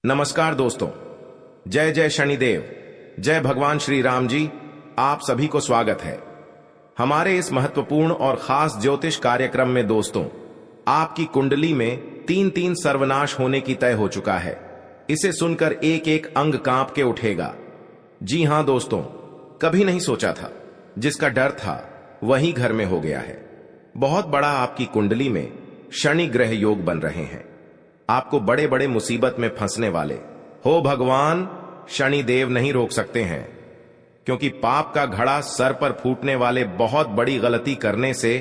नमस्कार दोस्तों, जय जय शनिदेव, जय भगवान श्री राम जी। आप सभी को स्वागत है हमारे इस महत्वपूर्ण और खास ज्योतिष कार्यक्रम में। दोस्तों, आपकी कुंडली में तीन तीन सर्वनाश होने की तय हो चुका है। इसे सुनकर एक एक अंग कांप के उठेगा। जी हां दोस्तों, कभी नहीं सोचा था, जिसका डर था वही घर में हो गया है। बहुत बड़ा आपकी कुंडली में शनि ग्रह योग बन रहे हैं। आपको बड़े बड़े मुसीबत में फंसने वाले हो भगवान शनि देव नहीं रोक सकते हैं, क्योंकि पाप का घड़ा सर पर फूटने वाले बहुत बड़ी गलती करने से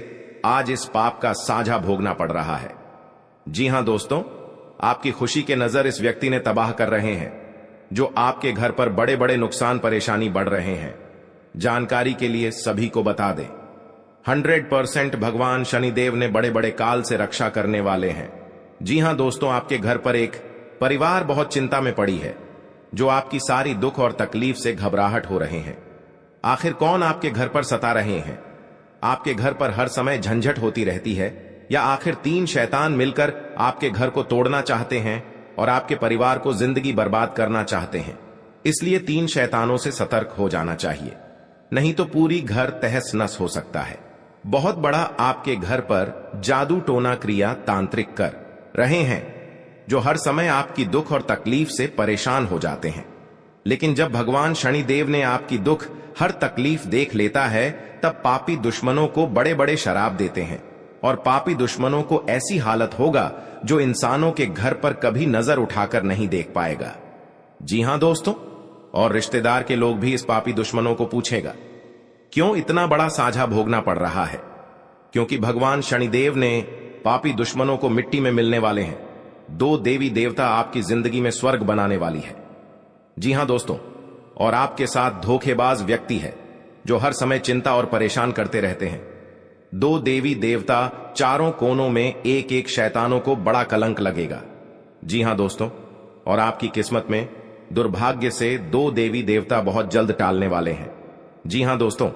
आज इस पाप का साझा भोगना पड़ रहा है। जी हां दोस्तों, आपकी खुशी के नजर इस व्यक्ति ने तबाह कर रहे हैं, जो आपके घर पर बड़े बड़े नुकसान परेशानी बढ़ रहे हैं। जानकारी के लिए सभी को बता दें, 100% भगवान शनिदेव ने बड़े बड़े काल से रक्षा करने वाले हैं। जी हां दोस्तों, आपके घर पर एक परिवार बहुत चिंता में पड़ी है, जो आपकी सारी दुख और तकलीफ से घबराहट हो रहे हैं। आखिर कौन आपके घर पर सता रहे हैं? आपके घर पर हर समय झंझट होती रहती है, या आखिर तीन शैतान मिलकर आपके घर को तोड़ना चाहते हैं और आपके परिवार को जिंदगी बर्बाद करना चाहते हैं? इसलिए तीन शैतानों से सतर्क हो जाना चाहिए, नहीं तो पूरी घर तहस नस हो सकता है। बहुत बड़ा आपके घर पर जादू टोना क्रिया तांत्रिक कर रहे हैं, जो हर समय आपकी दुख और तकलीफ से परेशान हो जाते हैं। लेकिन जब भगवान शनिदेव ने आपकी दुख हर तकलीफ देख लेता है, तब पापी दुश्मनों को बड़े बड़े शराब देते हैं, और पापी दुश्मनों को ऐसी हालत होगा जो इंसानों के घर पर कभी नजर उठाकर नहीं देख पाएगा। जी हां दोस्तों, और रिश्तेदार के लोग भी इस पापी दुश्मनों को पूछेगा, क्यों इतना बड़ा साझा भोगना पड़ रहा है? क्योंकि भगवान शनिदेव ने पापी दुश्मनों को मिट्टी में मिलने वाले हैं। दो देवी देवता आपकी जिंदगी में स्वर्ग बनाने वाली है। जी हां दोस्तों, और आपके साथ धोखेबाज व्यक्ति है, जो हर समय चिंता और परेशान करते रहते हैं। दो देवी देवता चारों कोनों में एक एक शैतानों को बड़ा कलंक लगेगा। जी हां दोस्तों, और आपकी किस्मत में दुर्भाग्य से दो देवी देवता बहुत जल्द टालने वाले हैं। जी हां दोस्तों,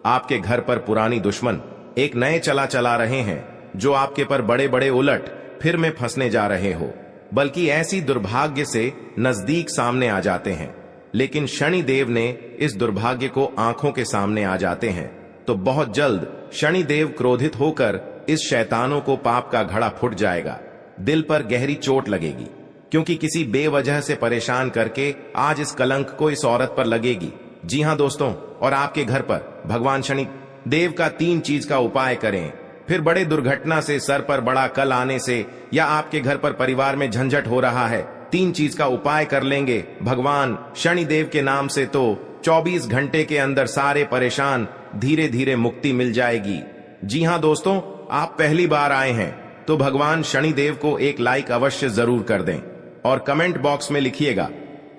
आपके घर पर पुरानी दुश्मन एक नए चला रहे हैं, जो आपके पर बड़े बड़े उलट फिर में फंसने जा रहे हो, बल्कि ऐसी दुर्भाग्य से नजदीक सामने आ जाते हैं। लेकिन शनिदेव ने इस दुर्भाग्य को आंखों के सामने आ जाते हैं, तो बहुत जल्द शनिदेव क्रोधित होकर इस शैतानों को पाप का घड़ा फूट जाएगा। दिल पर गहरी चोट लगेगी, क्योंकि किसी बेवजह से परेशान करके आज इस कलंक को इस औरत पर लगेगी। जी हां दोस्तों, और आपके घर पर भगवान शनि देव का तीन चीज का उपाय करें, फिर बड़े दुर्घटना से, सर पर बड़ा कल आने से, या आपके घर पर परिवार में झंझट हो रहा है, तीन चीज का उपाय कर लेंगे भगवान शनिदेव के नाम से, तो 24 घंटे के अंदर सारे परेशान धीरे धीरे मुक्ति मिल जाएगी। जी हां दोस्तों, आप पहली बार आए हैं तो भगवान शनिदेव को एक लाइक अवश्य जरूर कर दें, और कमेंट बॉक्स में लिखिएगा,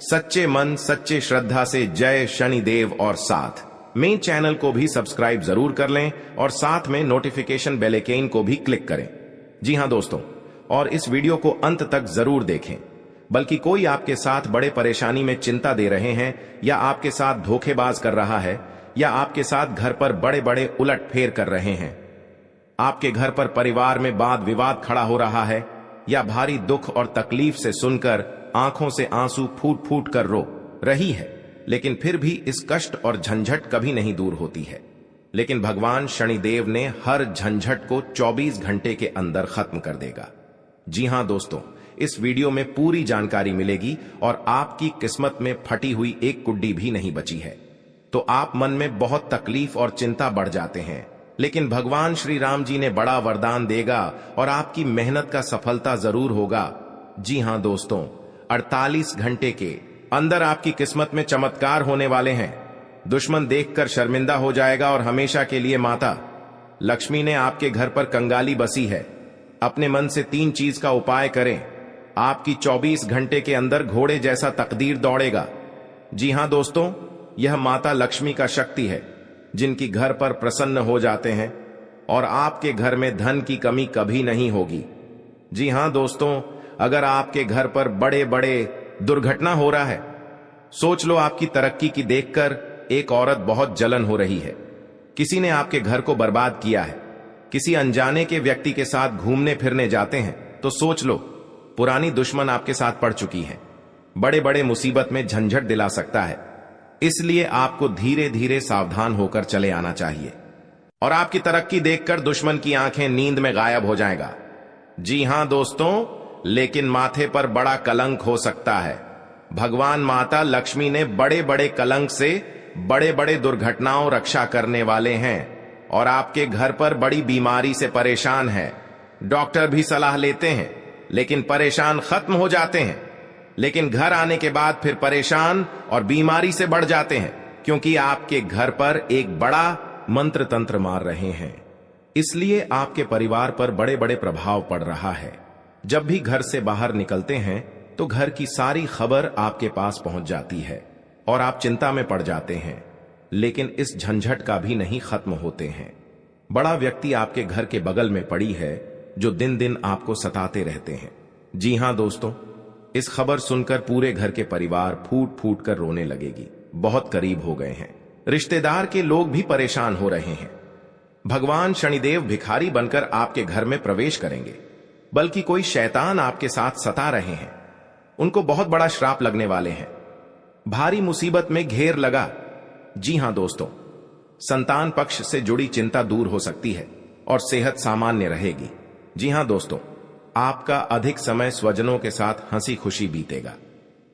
सच्चे मन सच्चे श्रद्धा से जय शनिदेव, और साथ मेन चैनल को भी सब्सक्राइब जरूर कर लें, और साथ में नोटिफिकेशन बेल आइकन को भी क्लिक करें। जी हां दोस्तों, और इस वीडियो को अंत तक जरूर देखें। बल्कि कोई आपके साथ बड़े परेशानी में चिंता दे रहे हैं, या आपके साथ धोखेबाज कर रहा है, या आपके साथ घर पर बड़े बड़े उलट फेर कर रहे हैं, आपके घर पर परिवार में वाद विवाद खड़ा हो रहा है, या भारी दुख और तकलीफ से सुनकर आंखों से आंसू फूट फूट कर रो रही है, लेकिन फिर भी इस कष्ट और झंझट कभी नहीं दूर होती है। लेकिन भगवान शनिदेव ने हर झंझट को 24 घंटे के अंदर खत्म कर देगा। जी हां दोस्तों, इस वीडियो में पूरी जानकारी मिलेगी, और आपकी किस्मत में फटी हुई एक कुड्डी भी नहीं बची है। तो आप मन में बहुत तकलीफ और चिंता बढ़ जाते हैं, लेकिन भगवान श्री राम जी ने बड़ा वरदान देगा, और आपकी मेहनत का सफलता जरूर होगा। जी हां दोस्तों, 48 घंटे के अंदर आपकी किस्मत में चमत्कार होने वाले हैं। दुश्मन देखकर शर्मिंदा हो जाएगा, और हमेशा के लिए माता लक्ष्मी ने आपके घर पर कंगाली बसी है। अपने मन से तीन चीज का उपाय करें, आपकी 24 घंटे के अंदर घोड़े जैसा तकदीर दौड़ेगा। जी हां दोस्तों, यह माता लक्ष्मी का शक्ति है, जिनकी घर पर प्रसन्न हो जाते हैं, और आपके घर में धन की कमी कभी नहीं होगी। जी हां दोस्तों, अगर आपके घर पर बड़े बड़े दुर्घटना हो रहा है, सोच लो आपकी तरक्की की देखकर एक औरत बहुत जलन हो रही है, किसी ने आपके घर को बर्बाद किया है, किसी अनजाने के व्यक्ति के साथ घूमने फिरने जाते हैं, तो सोच लो पुरानी दुश्मन आपके साथ पड़ चुकी है। बड़े बड़े मुसीबत में झंझट दिला सकता है। इसलिए आपको धीरे धीरे सावधान होकर चले आना चाहिए और आपकी तरक्की देखकर दुश्मन की आंखें नींद में गायब हो जाएगा। जी हां दोस्तों, लेकिन माथे पर बड़ा कलंक हो सकता है। भगवान माता लक्ष्मी ने बड़े बड़े कलंक से बड़े बड़े दुर्घटनाओं रक्षा करने वाले हैं और आपके घर पर बड़ी बीमारी से परेशान है। डॉक्टर भी सलाह लेते हैं लेकिन परेशान खत्म हो जाते हैं, लेकिन घर आने के बाद फिर परेशान और बीमारी से बढ़ जाते हैं, क्योंकि आपके घर पर एक बड़ा मंत्र तंत्र मार रहे हैं। इसलिए आपके परिवार पर बड़े बड़े प्रभाव पड़ रहा है। जब भी घर से बाहर निकलते हैं तो घर की सारी खबर आपके पास पहुंच जाती है और आप चिंता में पड़ जाते हैं, लेकिन इस झंझट का भी नहीं खत्म होते हैं। बड़ा व्यक्ति आपके घर के बगल में पड़ी है जो दिन दिन आपको सताते रहते हैं। जी हां दोस्तों, इस खबर सुनकर पूरे घर के परिवार फूट फूट कर रोने लगेगी। बहुत करीब हो गए हैं, रिश्तेदार के लोग भी परेशान हो रहे हैं। भगवान शनिदेव भिखारी बनकर आपके घर में प्रवेश करेंगे, बल्कि कोई शैतान आपके साथ सता रहे हैं। उनको बहुत बड़ा श्राप लगने वाले हैं। भारी मुसीबत में घेर लगा। जी हां दोस्तों, संतान पक्ष से जुड़ी चिंता दूर हो सकती है और सेहत सामान्य रहेगी। जी हां दोस्तों, आपका अधिक समय स्वजनों के साथ हंसी खुशी बीतेगा।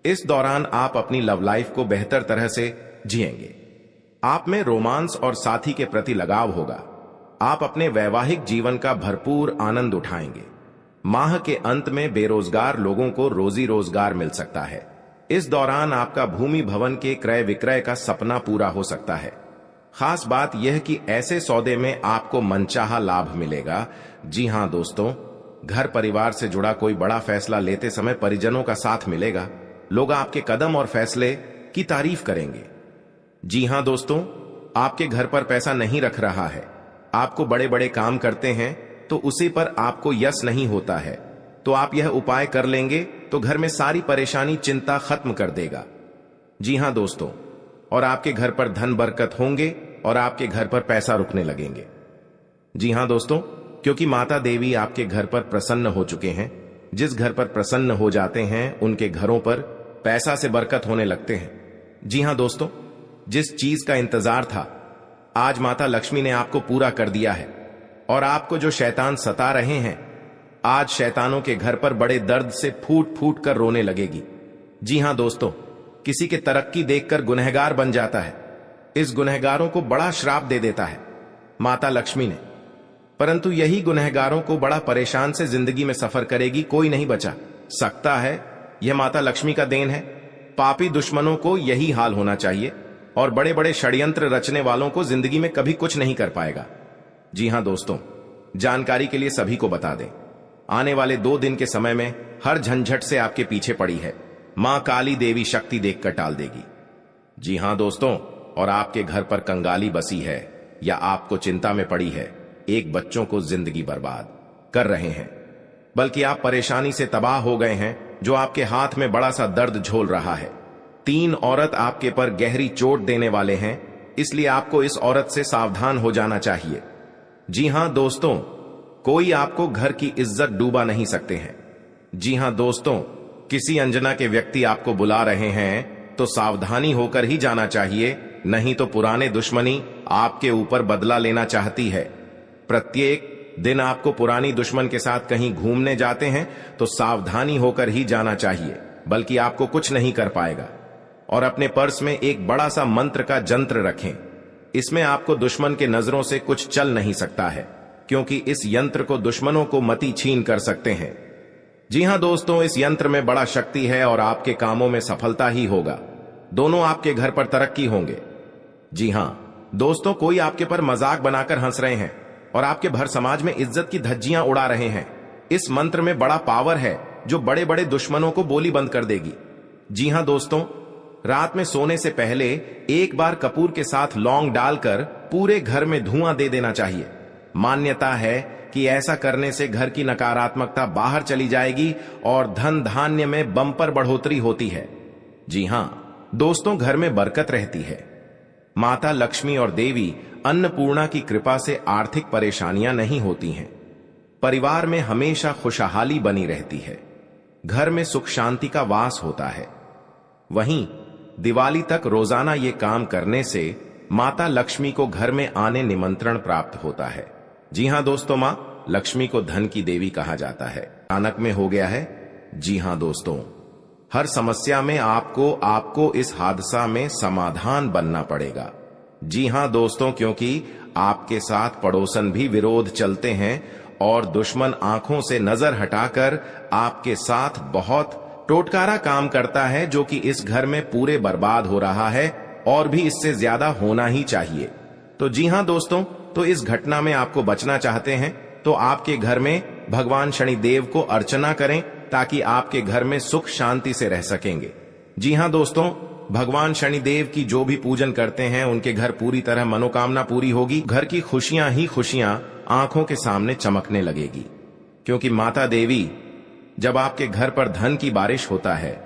इस दौरान आप अपनी लव लाइफ को बेहतर तरह से जिएंगे। आप में रोमांस और साथी के प्रति लगाव होगा। आप अपने वैवाहिक जीवन का भरपूर आनंद उठाएंगे। माह के अंत में बेरोजगार लोगों को रोजी रोजगार मिल सकता है। इस दौरान आपका भूमि भवन के क्रय विक्रय का सपना पूरा हो सकता है। खास बात यह कि ऐसे सौदे में आपको मनचाहा लाभ मिलेगा। जी हां दोस्तों, घर परिवार से जुड़ा कोई बड़ा फैसला लेते समय परिजनों का साथ मिलेगा। लोग आपके कदम और फैसले की तारीफ करेंगे। जी हां दोस्तों, आपके घर पर पैसा नहीं रख रहा है, आपको बड़े बड़े काम करते हैं तो उसी पर आपको यश नहीं होता है, तो आप यह उपाय कर लेंगे तो घर में सारी परेशानी चिंता खत्म कर देगा। जी हां दोस्तों, और आपके घर पर धन बरकत होंगे और आपके घर पर पैसा रुकने लगेंगे। जी हां दोस्तों, क्योंकि माता देवी आपके घर पर प्रसन्न हो चुके हैं। जिस घर पर प्रसन्न हो जाते हैं उनके घरों पर पैसा से बरकत होने लगते हैं। जी हां दोस्तों, जिस चीज का इंतजार था आज माता लक्ष्मी ने आपको पूरा कर दिया है और आपको जो शैतान सता रहे हैं आज शैतानों के घर पर बड़े दर्द से फूट फूट कर रोने लगेगी। जी हां दोस्तों, किसी के तरक्की देखकर गुनहगार बन जाता है। इस गुनहगारों को बड़ा श्राप दे देता है माता लक्ष्मी ने, परंतु यही गुनहगारों को बड़ा परेशान से जिंदगी में सफर करेगी। कोई नहीं बचा सकता है, यह माता लक्ष्मी का देन है। पापी दुश्मनों को यही हाल होना चाहिए और बड़े बड़े षड्यंत्र रचने वालों को जिंदगी में कभी कुछ नहीं कर पाएगा। जी हां दोस्तों, जानकारी के लिए सभी को बता दें, आने वाले 2 दिन के समय में हर झंझट से आपके पीछे पड़ी है मां काली देवी शक्ति देखकर टाल देगी। जी हां दोस्तों, और आपके घर पर कंगाली बसी है या आपको चिंता में पड़ी है, एक बच्चों को जिंदगी बर्बाद कर रहे हैं, बल्कि आप परेशानी से तबाह हो गए हैं जो आपके हाथ में बड़ा सा दर्द झोल रहा है। 3 औरत आपके पर गहरी चोट देने वाले हैं, इसलिए आपको इस औरत से सावधान हो जाना चाहिए। जी हां दोस्तों, कोई आपको घर की इज्जत डूबा नहीं सकते हैं। जी हां दोस्तों, किसी अनजाना के व्यक्ति आपको बुला रहे हैं तो सावधानी होकर ही जाना चाहिए, नहीं तो पुराने दुश्मनी आपके ऊपर बदला लेना चाहती है। प्रत्येक दिन आपको पुरानी दुश्मन के साथ कहीं घूमने जाते हैं तो सावधानी होकर ही जाना चाहिए, बल्कि आपको कुछ नहीं कर पाएगा। और अपने पर्स में एक बड़ा सा मंत्र का जंत्र रखें। इसमें आपको दुश्मन के नजरों से कुछ चल नहीं सकता है, क्योंकि इस यंत्र को दुश्मनों को मति छीन कर सकते हैं। जी हां दोस्तों, इस यंत्र में बड़ा शक्ति है और आपके कामों में सफलता ही होगा। दोनों आपके घर पर तरक्की होंगे। जी हां दोस्तों, कोई आपके पर मजाक बनाकर हंस रहे हैं और आपके भर समाज में इज्जत की धज्जियां उड़ा रहे हैं। इस मंत्र में बड़ा पावर है जो बड़े बड़े दुश्मनों को बोली बंद कर देगी। जी हां दोस्तों, रात में सोने से पहले एक बार कपूर के साथ लौंग डालकर पूरे घर में धुआं दे देना चाहिए। मान्यता है कि ऐसा करने से घर की नकारात्मकता बाहर चली जाएगी और धन धान्य में बम्पर बढ़ोतरी होती है। जी हां दोस्तों, घर में बरकत रहती है। माता लक्ष्मी और देवी अन्नपूर्णा की कृपा से आर्थिक परेशानियां नहीं होती हैं। परिवार में हमेशा खुशहाली बनी रहती है। घर में सुख शांति का वास होता है। वहीं दिवाली तक रोजाना ये काम करने से माता लक्ष्मी को घर में आने निमंत्रण प्राप्त होता है। जी हां दोस्तों, मां लक्ष्मी को धन की देवी कहा जाता है। अचानक में हो गया है। जी हां दोस्तों, हर समस्या में आपको इस हादसा में समाधान बनना पड़ेगा। जी हां दोस्तों, क्योंकि आपके साथ पड़ोसन भी विरोध चलते हैं और दुश्मन आंखों से नजर हटाकर आपके साथ बहुत टोटकारा काम करता है, जो कि इस घर में पूरे बर्बाद हो रहा है और भी इससे ज्यादा होना ही चाहिए। तो जी हां दोस्तों, तो इस घटना में आपको बचना चाहते हैं तो आपके घर में भगवान शनिदेव को अर्चना करें, ताकि आपके घर में सुख शांति से रह सकेंगे। जी हां दोस्तों, भगवान शनिदेव की जो भी पूजन करते हैं उनके घर पूरी तरह मनोकामना पूरी होगी। घर की खुशियां ही खुशियां आंखों के सामने चमकने लगेगी, क्योंकि माता देवी जब आपके घर पर धन की बारिश होता है,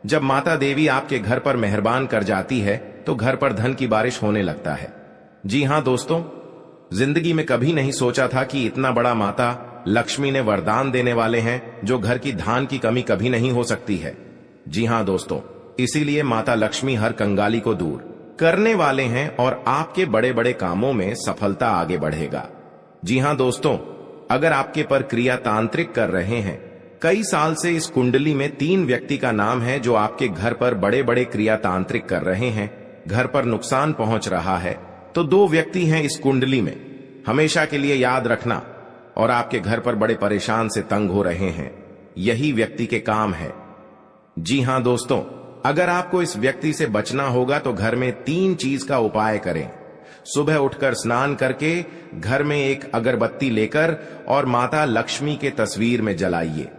जब माता देवी आपके घर पर मेहरबान कर जाती है तो घर पर धन की बारिश होने लगता है। जी हां दोस्तों, जिंदगी में कभी नहीं सोचा था कि इतना बड़ा माता लक्ष्मी ने वरदान देने वाले हैं, जो घर की धान की कमी कभी नहीं हो सकती है। जी हां दोस्तों, इसीलिए माता लक्ष्मी हर कंगाली को दूर करने वाले हैं और आपके बड़े बड़े कामों में सफलता आगे बढ़ेगा। जी हां दोस्तों, अगर आपके पर क्रिया तांत्रिक कर रहे हैं, कई साल से इस कुंडली में 3 व्यक्ति का नाम है जो आपके घर पर बड़े बड़े क्रिया तांत्रिक कर रहे हैं, घर पर नुकसान पहुंच रहा है, तो 2 व्यक्ति हैं इस कुंडली में, हमेशा के लिए याद रखना। और आपके घर पर बड़े परेशान से तंग हो रहे हैं, यही व्यक्ति के काम है। जी हां दोस्तों, अगर आपको इस व्यक्ति से बचना होगा तो घर में 3 चीज का उपाय करें। सुबह उठकर स्नान करके घर में एक अगरबत्ती लेकर और माता लक्ष्मी के तस्वीर में जलाइए।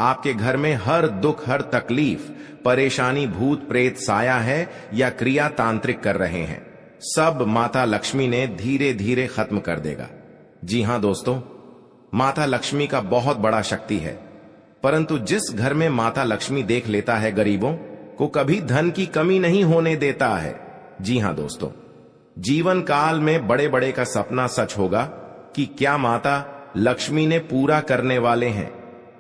आपके घर में हर दुख, हर तकलीफ, परेशानी, भूत प्रेत साया है या क्रिया तांत्रिक कर रहे हैं, सब माता लक्ष्मी ने धीरे धीरे खत्म कर देगा। जी हां दोस्तों, माता लक्ष्मी का बहुत बड़ा शक्ति है, परंतु जिस घर में माता लक्ष्मी देख लेता है गरीबों को कभी धन की कमी नहीं होने देता है। जी हां दोस्तों, जीवन काल में बड़े बड़े का सपना सच होगा कि क्या माता लक्ष्मी ने पूरा करने वाले हैं।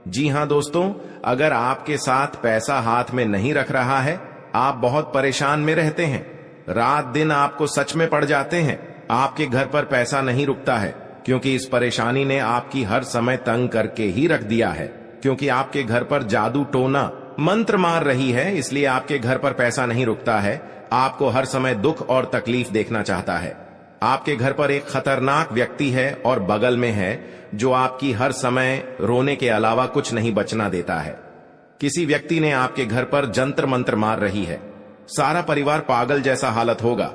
जी हां दोस्तों, अगर आपके साथ पैसा हाथ में नहीं रख रहा है, आप बहुत परेशान में रहते हैं, रात दिन आपको सच में पड़ जाते हैं, आपके घर पर पैसा नहीं रुकता है, क्योंकि इस परेशानी ने आपकी हर समय तंग करके ही रख दिया है, क्योंकि आपके घर पर जादू टोना मंत्र मार रही है, इसलिए आपके घर पर पैसा नहीं रुकता है, आपको हर समय दुख और तकलीफ देखना चाहता है। आपके घर पर एक खतरनाक व्यक्ति है और बगल में है जो आपकी हर समय रोने के अलावा कुछ नहीं बचना देता है। किसी व्यक्ति ने आपके घर पर जंतर मंत्र मार रही है, सारा परिवार पागल जैसा हालत होगा।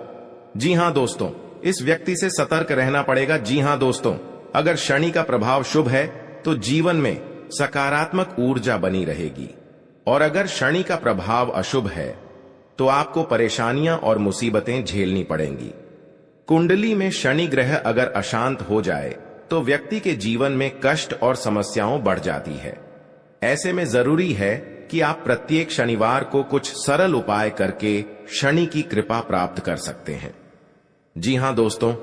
जी हां दोस्तों, इस व्यक्ति से सतर्क रहना पड़ेगा। जी हां दोस्तों, अगर शनि का प्रभाव शुभ है तो जीवन में सकारात्मक ऊर्जा बनी रहेगी, और अगर शनि का प्रभाव अशुभ है तो आपको परेशानियां और मुसीबतें झेलनी पड़ेंगी। कुंडली में शनि ग्रह अगर अशांत हो जाए तो व्यक्ति के जीवन में कष्ट और समस्याओं बढ़ जाती है। ऐसे में जरूरी है कि आप प्रत्येक शनिवार को कुछ सरल उपाय करके शनि की कृपा प्राप्त कर सकते हैं। जी हां दोस्तों,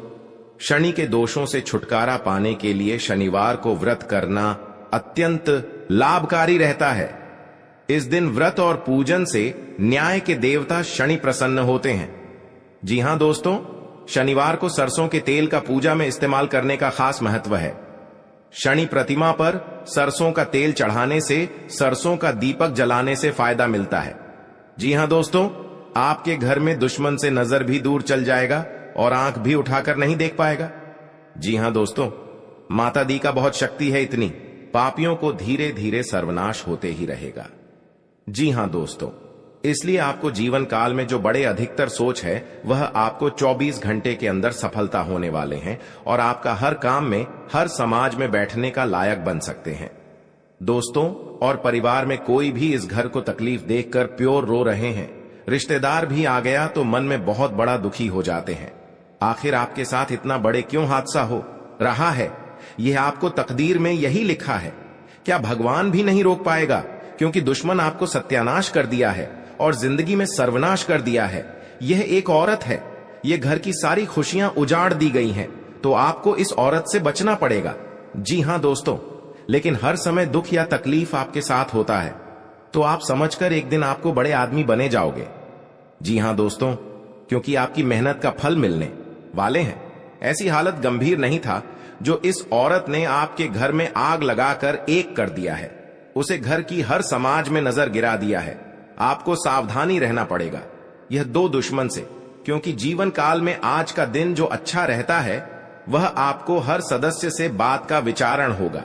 शनि के दोषों से छुटकारा पाने के लिए शनिवार को व्रत करना अत्यंत लाभकारी रहता है। इस दिन व्रत और पूजन से न्याय के देवता शनि प्रसन्न होते हैं। जी हां दोस्तों, शनिवार को सरसों के तेल का पूजा में इस्तेमाल करने का खास महत्व है। शनि प्रतिमा पर सरसों का तेल चढ़ाने से सरसों का दीपक जलाने से फायदा मिलता है। जी हां दोस्तों, आपके घर में दुश्मन से नजर भी दूर चल जाएगा और आंख भी उठाकर नहीं देख पाएगा। जी हां दोस्तों, माता दी का बहुत शक्ति है, इतनी पापियों को धीरे धीरे सर्वनाश होते ही रहेगा। जी हां दोस्तों, इसलिए आपको जीवन काल में जो बड़े अधिकतर सोच है वह आपको 24 घंटे के अंदर सफलता होने वाले हैं और आपका हर काम में, हर समाज में बैठने का लायक बन सकते हैं। दोस्तों और परिवार में कोई भी इस घर को तकलीफ देखकर प्योर रो रहे हैं, रिश्तेदार भी आ गया तो मन में बहुत बड़ा दुखी हो जाते हैं। आखिर आपके साथ इतना बड़े क्यों हादसा हो रहा है, यह आपको तकदीर में यही लिखा है। क्या भगवान भी नहीं रोक पाएगा, क्योंकि दुश्मन आपको सत्यानाश कर दिया है और जिंदगी में सर्वनाश कर दिया है। यह एक औरत है, यह घर की सारी खुशियां उजाड़ दी गई हैं, तो आपको इस औरत से बचना पड़ेगा। जी हां दोस्तों, लेकिन हर समय दुख या तकलीफ आपके साथ होता है। तो आप समझकर एक दिन आपको बड़े आदमी बने जाओगे। जी हां दोस्तों, क्योंकि आपकी मेहनत का फल मिलने वाले हैं। ऐसी हालत गंभीर नहीं था जो इस औरत ने आपके घर में आग लगाकर एक कर दिया है। उसे घर की हर समाज में नजर गिरा दिया है। आपको सावधानी रहना पड़ेगा यह दो दुश्मन से, क्योंकि जीवन काल में आज का दिन जो अच्छा रहता है वह आपको हर सदस्य से बात का विचारण होगा।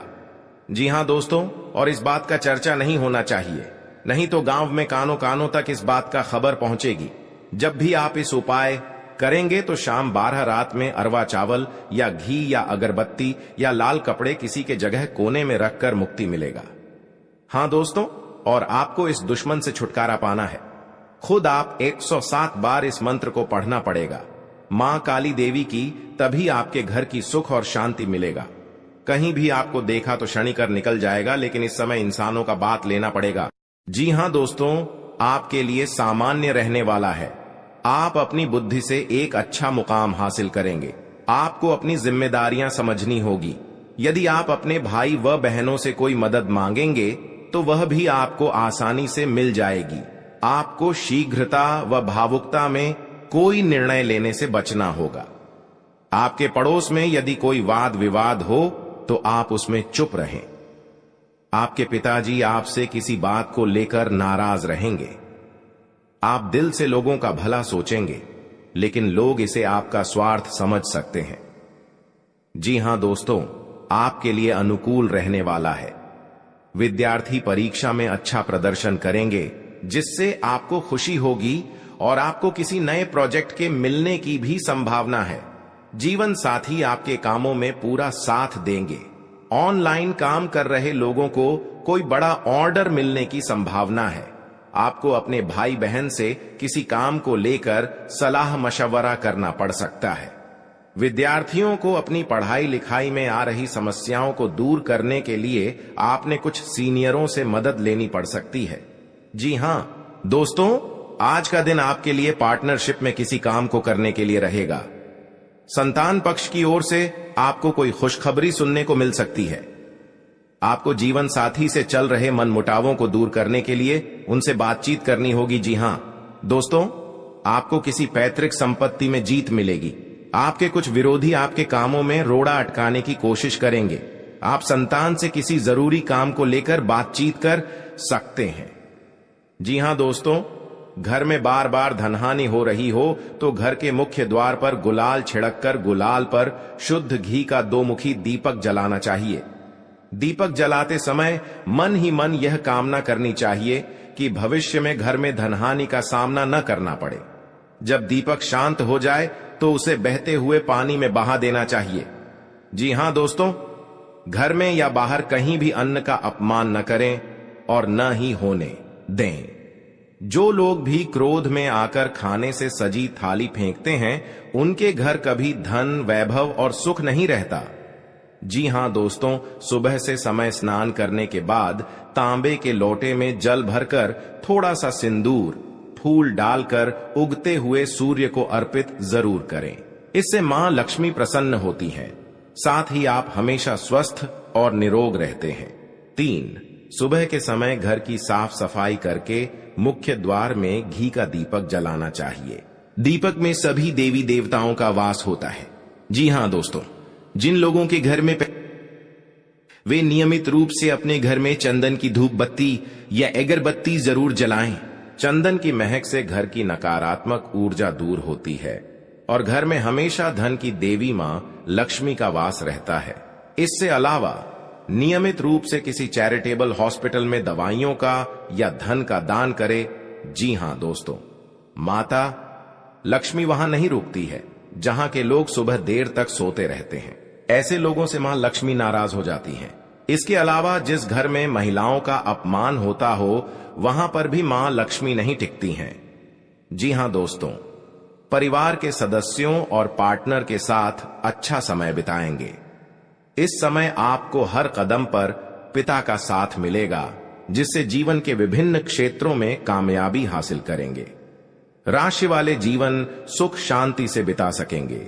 जी हां दोस्तों, और इस बात का चर्चा नहीं होना चाहिए, नहीं तो गांव में कानों कानों तक इस बात का खबर पहुंचेगी। जब भी आप इस उपाय करेंगे तो शाम 12 रात में अरवा चावल या घी या अगरबत्ती या लाल कपड़े किसी के जगह कोने में रखकर मुक्ति मिलेगा। हां दोस्तों, और आपको इस दुश्मन से छुटकारा पाना है। खुद आप 107 बार इस मंत्र को पढ़ना पड़ेगा। मां काली देवी की, तभी आपके घर की सुख और शांति मिलेगा। कहीं भी आपको देखा तो क्षणिकर निकल जाएगा, लेकिन इस समय इंसानों का बात लेना पड़ेगा। जी हां दोस्तों, आपके लिए सामान्य रहने वाला है। आप अपनी बुद्धि से एक अच्छा मुकाम हासिल करेंगे। आपको अपनी जिम्मेदारियां समझनी होगी। यदि आप अपने भाई व बहनों से कोई मदद मांगेंगे तो वह भी आपको आसानी से मिल जाएगी। आपको शीघ्रता व भावुकता में कोई निर्णय लेने से बचना होगा। आपके पड़ोस में यदि कोई वाद विवाद हो तो आप उसमें चुप रहें। आपके पिताजी आपसे किसी बात को लेकर नाराज रहेंगे। आप दिल से लोगों का भला सोचेंगे, लेकिन लोग इसे आपका स्वार्थ समझ सकते हैं। जी हां दोस्तों, आपके लिए अनुकूल रहने वाला है। विद्यार्थी परीक्षा में अच्छा प्रदर्शन करेंगे, जिससे आपको खुशी होगी और आपको किसी नए प्रोजेक्ट के मिलने की भी संभावना है। जीवन साथी आपके कामों में पूरा साथ देंगे। ऑनलाइन काम कर रहे लोगों को कोई बड़ा ऑर्डर मिलने की संभावना है। आपको अपने भाई बहन से किसी काम को लेकर सलाह मशवरा करना पड़ सकता है। विद्यार्थियों को अपनी पढ़ाई लिखाई में आ रही समस्याओं को दूर करने के लिए आपने कुछ सीनियरों से मदद लेनी पड़ सकती है। जी हां दोस्तों, आज का दिन आपके लिए पार्टनरशिप में किसी काम को करने के लिए रहेगा। संतान पक्ष की ओर से आपको कोई खुशखबरी सुनने को मिल सकती है। आपको जीवन साथी से चल रहे मनमुटावों को दूर करने के लिए उनसे बातचीत करनी होगी। जी हां दोस्तों, आपको किसी पैतृक संपत्ति में जीत मिलेगी। आपके कुछ विरोधी आपके कामों में रोड़ा अटकाने की कोशिश करेंगे। आप संतान से किसी जरूरी काम को लेकर बातचीत कर सकते हैं। जी हां दोस्तों, घर में बार बार धनहानि हो रही हो तो घर के मुख्य द्वार पर गुलाल छिड़ककर गुलाल पर शुद्ध घी का 2 मुखी दीपक जलाना चाहिए। दीपक जलाते समय मन ही मन यह कामना करनी चाहिए कि भविष्य में घर में धनहानि का सामना न करना पड़े। जब दीपक शांत हो जाए तो उसे बहते हुए पानी में बहा देना चाहिए। जी हां दोस्तों, घर में या बाहर कहीं भी अन्न का अपमान न करें और न ही होने दें। जो लोग भी क्रोध में आकर खाने से सजी थाली फेंकते हैं, उनके घर कभी धन, वैभव और सुख नहीं रहता। जी हां दोस्तों, सुबह से समय स्नान करने के बाद तांबे के लोटे में जल भरकर थोड़ा सा सिंदूर, फूल डालकर उगते हुए सूर्य को अर्पित जरूर करें। इससे मां लक्ष्मी प्रसन्न होती हैं। साथ ही आप हमेशा स्वस्थ और निरोग रहते हैं। 3, सुबह के समय घर की साफ सफाई करके मुख्य द्वार में घी का दीपक जलाना चाहिए। दीपक में सभी देवी देवताओं का वास होता है। जी हां दोस्तों, जिन लोगों के घर में वे नियमित रूप से अपने घर में चंदन की धूप बत्ती या अगरबत्ती जरूर जलाएं। चंदन की महक से घर की नकारात्मक ऊर्जा दूर होती है और घर में हमेशा धन की देवी मां लक्ष्मी का वास रहता है। इससे अलावा नियमित रूप से किसी चैरिटेबल हॉस्पिटल में दवाइयों का या धन का दान करे। जी हां दोस्तों, माता लक्ष्मी वहां नहीं रुकती है जहां के लोग सुबह देर तक सोते रहते हैं। ऐसे लोगों से मां लक्ष्मी नाराज हो जाती हैं। इसके अलावा जिस घर में महिलाओं का अपमान होता हो, वहां पर भी मां लक्ष्मी नहीं टिकती हैं। जी हां दोस्तों, परिवार के सदस्यों और पार्टनर के साथ अच्छा समय बिताएंगे। इस समय आपको हर कदम पर पिता का साथ मिलेगा, जिससे जीवन के विभिन्न क्षेत्रों में कामयाबी हासिल करेंगे। राशि वाले जीवन सुख शांति से बिता सकेंगे।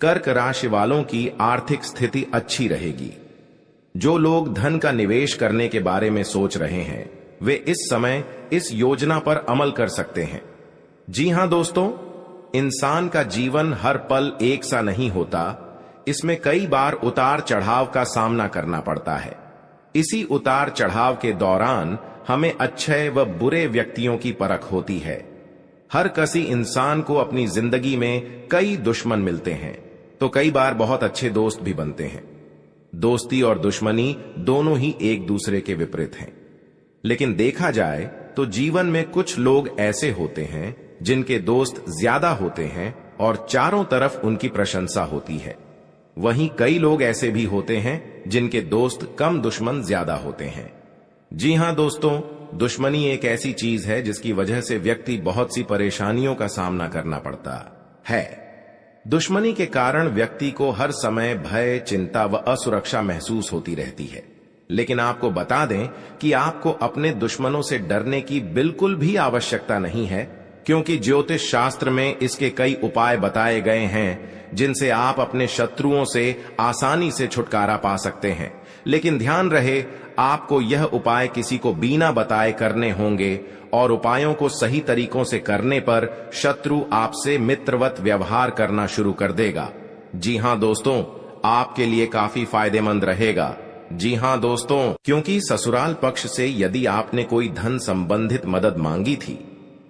कर्क राशि वालों की आर्थिक स्थिति अच्छी रहेगी। जो लोग धन का निवेश करने के बारे में सोच रहे हैं, वे इस समय इस योजना पर अमल कर सकते हैं। जी हां दोस्तों, इंसान का जीवन हर पल एक सा नहीं होता। इसमें कई बार उतार चढ़ाव का सामना करना पड़ता है। इसी उतार चढ़ाव के दौरान हमें अच्छे व बुरे व्यक्तियों की परख होती है। हर किसी इंसान को अपनी जिंदगी में कई दुश्मन मिलते हैं, तो कई बार बहुत अच्छे दोस्त भी बनते हैं। दोस्ती और दुश्मनी दोनों ही एक दूसरे के विपरीत हैं। लेकिन देखा जाए तो जीवन में कुछ लोग ऐसे होते हैं जिनके दोस्त ज्यादा होते हैं और चारों तरफ उनकी प्रशंसा होती है। वहीं कई लोग ऐसे भी होते हैं जिनके दोस्त कम, दुश्मन ज्यादा होते हैं। जी हां दोस्तों, दुश्मनी एक ऐसी चीज है जिसकी वजह से व्यक्ति बहुत सी परेशानियों का सामना करना पड़ता है। दुश्मनी के कारण व्यक्ति को हर समय भय, चिंता व असुरक्षा महसूस होती रहती है। लेकिन आपको बता दें कि आपको अपने दुश्मनों से डरने की बिल्कुल भी आवश्यकता नहीं है, क्योंकि ज्योतिष शास्त्र में इसके कई उपाय बताए गए हैं जिनसे आप अपने शत्रुओं से आसानी से छुटकारा पा सकते हैं। लेकिन ध्यान रहे, आपको यह उपाय किसी को बिना बताए करने होंगे और उपायों को सही तरीकों से करने पर शत्रु आपसे मित्रवत व्यवहार करना शुरू कर देगा। जी हां दोस्तों, आपके लिए काफी फायदेमंद रहेगा। जी हां दोस्तों, क्योंकि ससुराल पक्ष से यदि आपने कोई धन संबंधित मदद मांगी थी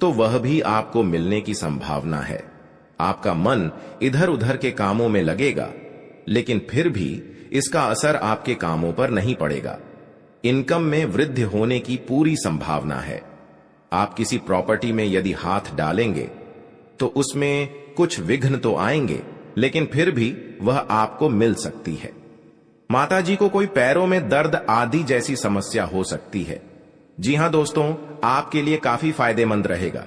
तो वह भी आपको मिलने की संभावना है। आपका मन इधर उधर के कामों में लगेगा, लेकिन फिर भी इसका असर आपके कामों पर नहीं पड़ेगा। इनकम में वृद्धि होने की पूरी संभावना है। आप किसी प्रॉपर्टी में यदि हाथ डालेंगे तो उसमें कुछ विघ्न तो आएंगे, लेकिन फिर भी वह आपको मिल सकती है। माताजी को कोई पैरों में दर्द आदि जैसी समस्या हो सकती है। जी हां दोस्तों, आपके लिए काफी फायदेमंद रहेगा,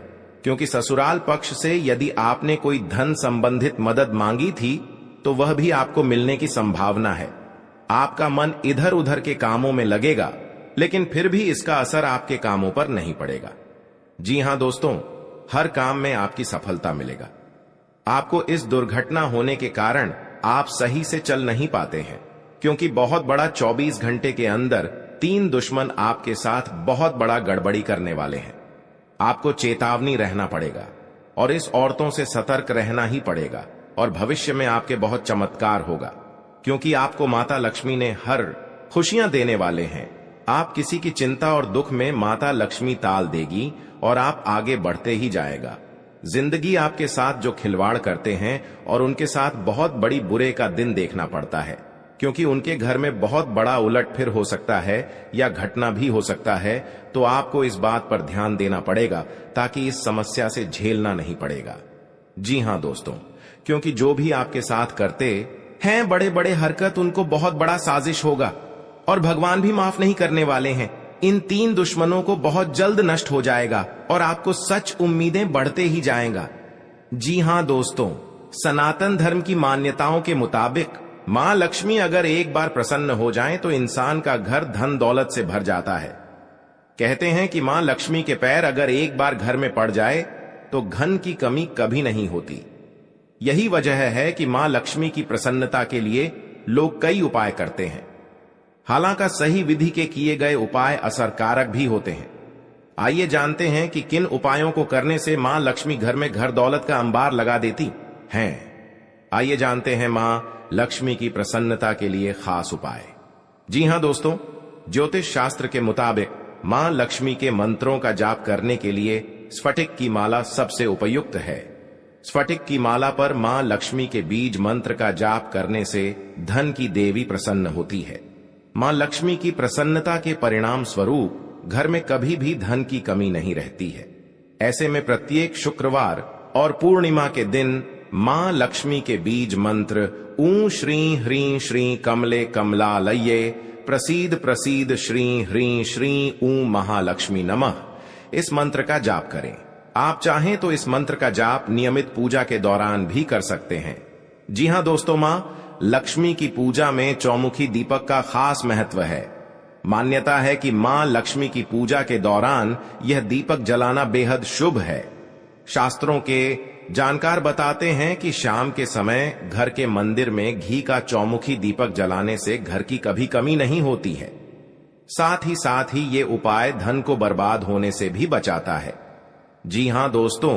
क्योंकि ससुराल पक्ष से यदि आपने कोई धन संबंधित मदद मांगी थी तो वह भी आपको मिलने की संभावना है। आपका मन इधर उधर के कामों में लगेगा, लेकिन फिर भी इसका असर आपके कामों पर नहीं पड़ेगा। जी हां दोस्तों, हर काम में आपकी सफलता मिलेगा। आपको इस दुर्घटना होने के कारण आप सही से चल नहीं पाते हैं, क्योंकि बहुत बड़ा 24 घंटे के अंदर 3 दुश्मन आपके साथ बहुत बड़ा गड़बड़ी करने वाले हैं। आपको चेतावनी रहना पड़ेगा और इस औरतों से सतर्क रहना ही पड़ेगा, और भविष्य में आपके बहुत चमत्कार होगा, क्योंकि आपको माता लक्ष्मी ने हर खुशियां देने वाले हैं। आप किसी की चिंता और दुख में माता लक्ष्मी ताल देगी और आप आगे बढ़ते ही जाएगा। जिंदगी आपके साथ जो खिलवाड़ करते हैं और उनके साथ बहुत बड़ी बुरे का दिन देखना पड़ता है, क्योंकि उनके घर में बहुत बड़ा उलटफेर हो सकता है या घटना भी हो सकता है। तो आपको इस बात पर ध्यान देना पड़ेगा ताकि इस समस्या से झेलना नहीं पड़ेगा। जी हां दोस्तों, क्योंकि जो भी आपके साथ करते हैं बड़े बड़े हरकत, उनको बहुत बड़ा साजिश होगा और भगवान भी माफ नहीं करने वाले हैं। इन 3 दुश्मनों को बहुत जल्द नष्ट हो जाएगा और आपको सच उम्मीदें बढ़ते ही जाएगा। जी हां दोस्तों, सनातन धर्म की मान्यताओं के मुताबिक मां लक्ष्मी अगर एक बार प्रसन्न हो जाएं तो इंसान का घर धन दौलत से भर जाता है। कहते हैं कि मां लक्ष्मी के पैर अगर एक बार घर में पड़ जाए तो धन की कमी कभी नहीं होती। यही वजह है कि मां लक्ष्मी की प्रसन्नता के लिए लोग कई उपाय करते हैं। हालांकि सही विधि के किए गए उपाय असरकारक भी होते हैं। आइए जानते हैं कि किन उपायों को करने से मां लक्ष्मी घर में घर दौलत का अंबार लगा देती हैं। आइए जानते हैं मां लक्ष्मी की प्रसन्नता के लिए खास उपाय। जी हां दोस्तों, ज्योतिष शास्त्र के मुताबिक मां लक्ष्मी के मंत्रों का जाप करने के लिए स्फटिक की माला सबसे उपयुक्त है। स्फटिक की माला पर मां लक्ष्मी के बीज मंत्र का जाप करने से धन की देवी प्रसन्न होती है। मां लक्ष्मी की प्रसन्नता के परिणाम स्वरूप घर में कभी भी धन की कमी नहीं रहती है। ऐसे में प्रत्येक शुक्रवार और पूर्णिमा के दिन मां लक्ष्मी के बीज मंत्र ऊ श्री ह्रीं श्री कमले कमलालये प्रसीद प्रसीद श्री ह्रीं श्री ऊ महालक्ष्मी नमः, इस मंत्र का जाप करें। आप चाहें तो इस मंत्र का जाप नियमित पूजा के दौरान भी कर सकते हैं। जी हां दोस्तों, मां लक्ष्मी की पूजा में चौमुखी दीपक का खास महत्व है। मान्यता है कि मां लक्ष्मी की पूजा के दौरान यह दीपक जलाना बेहद शुभ है। शास्त्रों के जानकार बताते हैं कि शाम के समय घर के मंदिर में घी का चौमुखी दीपक जलाने से घर की कभी कमी नहीं होती है। साथ ही ये उपाय धन को बर्बाद होने से भी बचाता है। जी हां दोस्तों,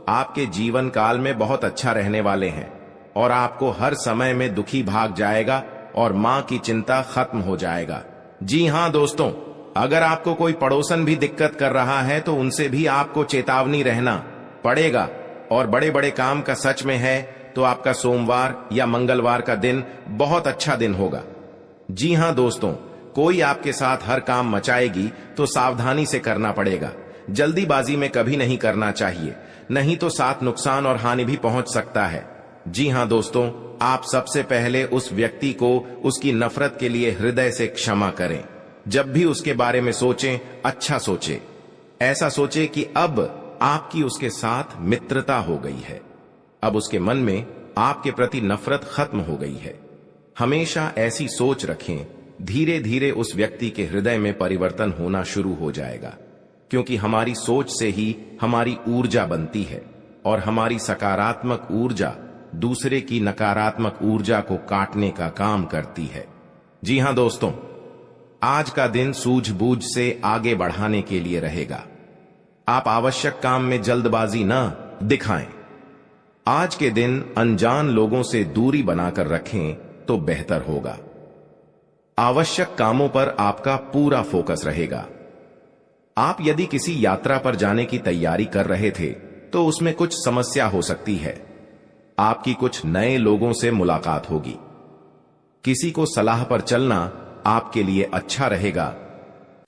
आपके जीवन काल में बहुत अच्छा रहने वाले हैं और आपको हर समय में दुखी भाग जाएगा और मां की चिंता खत्म हो जाएगा। जी हां दोस्तों, अगर आपको कोई पड़ोसन भी दिक्कत कर रहा है तो उनसे भी आपको चेतावनी रहना पड़ेगा। और बड़े बड़े काम का सच में है तो आपका सोमवार या मंगलवार का दिन बहुत अच्छा दिन होगा। जी हां दोस्तों, कोई आपके साथ हर काम मचाएगी तो सावधानी से करना पड़ेगा। जल्दीबाजी में कभी नहीं करना चाहिए, नहीं तो साथ नुकसान और हानि भी पहुंच सकता है। जी हां दोस्तों, आप सबसे पहले उस व्यक्ति को उसकी नफरत के लिए हृदय से क्षमा करें। जब भी उसके बारे में सोचें, अच्छा सोचें। ऐसा सोचें कि अब आपकी उसके साथ मित्रता हो गई है, अब उसके मन में आपके प्रति नफरत खत्म हो गई है। हमेशा ऐसी सोच रखें, धीरे धीरे उस व्यक्ति के हृदय में परिवर्तन होना शुरू हो जाएगा, क्योंकि हमारी सोच से ही हमारी ऊर्जा बनती है और हमारी सकारात्मक ऊर्जा दूसरे की नकारात्मक ऊर्जा को काटने का काम करती है। जी हां दोस्तों, आज का दिन सूझबूझ से आगे बढ़ाने के लिए रहेगा। आप आवश्यक काम में जल्दबाजी न दिखाएं। आज के दिन अनजान लोगों से दूरी बनाकर रखें तो बेहतर होगा। आवश्यक कामों पर आपका पूरा फोकस रहेगा। आप यदि किसी यात्रा पर जाने की तैयारी कर रहे थे तो उसमें कुछ समस्या हो सकती है। आपकी कुछ नए लोगों से मुलाकात होगी। किसी को सलाह पर चलना आपके लिए अच्छा रहेगा।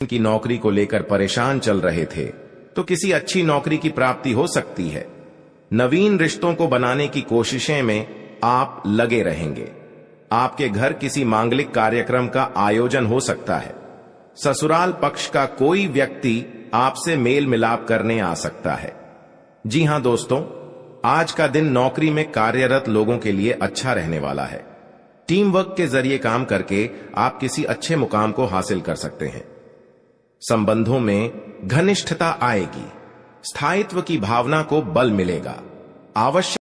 उनकी नौकरी को लेकर परेशान चल रहे थे तो किसी अच्छी नौकरी की प्राप्ति हो सकती है। नवीन रिश्तों को बनाने की कोशिशें में आप लगे रहेंगे। आपके घर किसी मांगलिक कार्यक्रम का आयोजन हो सकता है। ससुराल पक्ष का कोई व्यक्ति आपसे मेल मिलाप करने आ सकता है। जी हां दोस्तों, आज का दिन नौकरी में कार्यरत लोगों के लिए अच्छा रहने वाला है। टीम वर्क के जरिए काम करके आप किसी अच्छे मुकाम को हासिल कर सकते हैं। संबंधों में घनिष्ठता आएगी। स्थायित्व की भावना को बल मिलेगा। आवश्यक